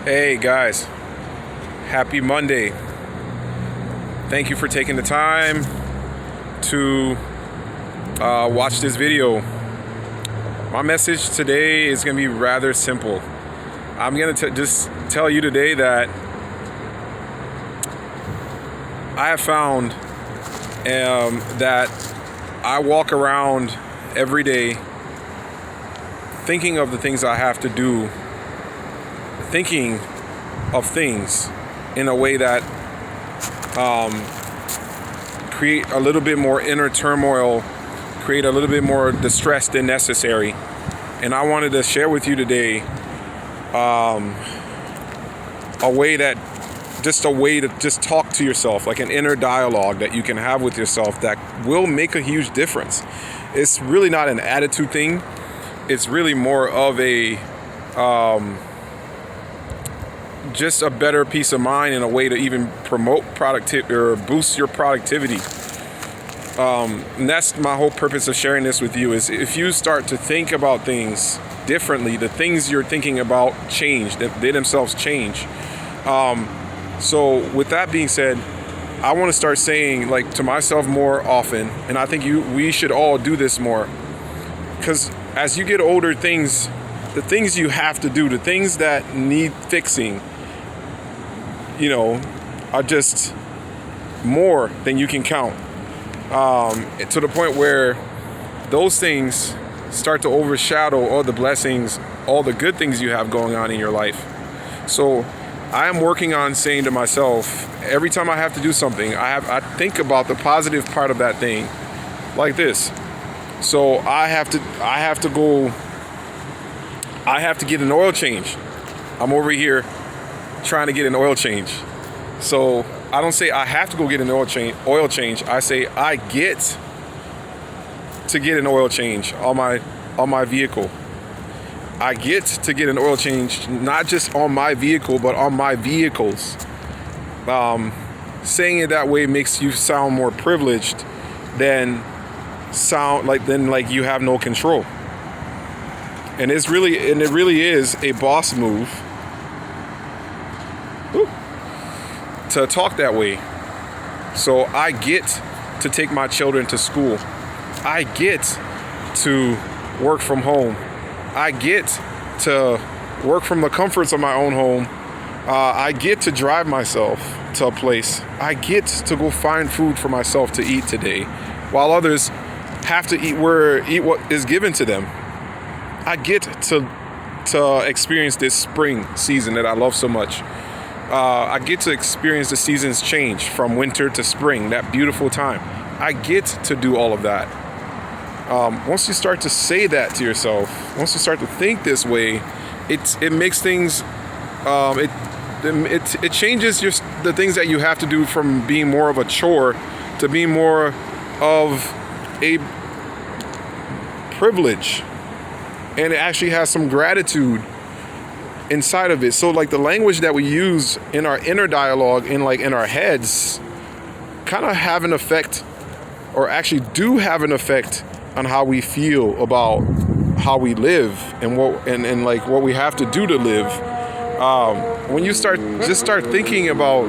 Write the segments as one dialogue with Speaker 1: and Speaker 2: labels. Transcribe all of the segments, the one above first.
Speaker 1: Hey guys, happy Monday. Thank you for taking the time to watch this video. My message today is going to be rather simple. I'm going to just tell you today that I have found that I walk around every day thinking of the things I have to do, thinking of things in a way that create a little bit more inner turmoil, create a little bit more distress than necessary. And I wanted to share with you today a way to just talk to yourself, like an inner dialogue that you can have with yourself that will make a huge difference. It's really not an attitude thing. It's really more of a just a better peace of mind and a way to even promote productivity or boost your productivity. And that's my whole purpose of sharing this with you, is if you start to think about things differently, the things you're thinking about change, they themselves change. So with that being said, I want to start saying, like, to myself more often, and I think we should all do this more, because as you get older, the things you have to do, the things that need fixing, are just more than you can count. To the point where those things start to overshadow all the blessings, all the good things you have going on in your life. So I am working on saying to myself, every time I have to do something, I think about the positive part of that thing, like this. So I have to get an oil change. I'm over here trying to get an oil change. So I don't say I have to go get an oil change. I say I get to get an oil change on my vehicle. I get to get an oil change, not just on my vehicle, but on my vehicles. Saying it that way makes you sound more privileged than you have no control. And it really is a boss move to talk that way. So I get to take my children to school. I get to work from home. I get to work from the comforts of my own home. I get to drive myself to a place. I get to go find food for myself to eat today, while others have to eat what is given to them. I get to experience this spring season that I love so much. I get to experience the seasons change from winter to spring, that beautiful time. I get to do all of that. Once you start to say that to yourself, once you start to think this way, it makes things, it changes the things that you have to do from being more of a chore to being more of a privilege. And it actually has some gratitude inside of it. So like the language that we use in our inner dialogue, in our heads, kind of have an effect, or actually do have an effect on how we feel about how we live and what we have to do to live. When you start thinking about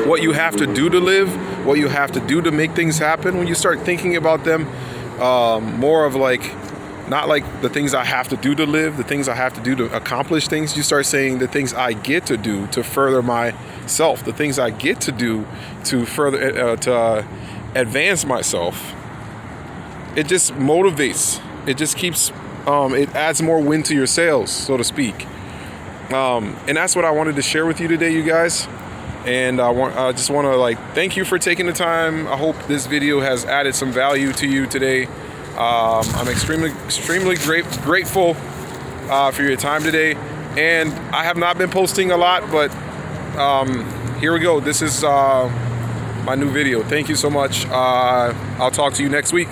Speaker 1: what you have to do to live, what you have to do to make things happen, when you start thinking about them more of not like the things I have to do to live, the things I have to do to accomplish things, you start saying the things I get to do to further myself, the things I get to do to further to advance myself. It just motivates. It just keeps. It adds more wind to your sails, so to speak. And that's what I wanted to share with you today, you guys. And I just want to thank you for taking the time. I hope this video has added some value to you today. I'm extremely grateful for your time today. And I have not been posting a lot, but here we go. This is my new video. Thank you so much. I'll talk to you next week.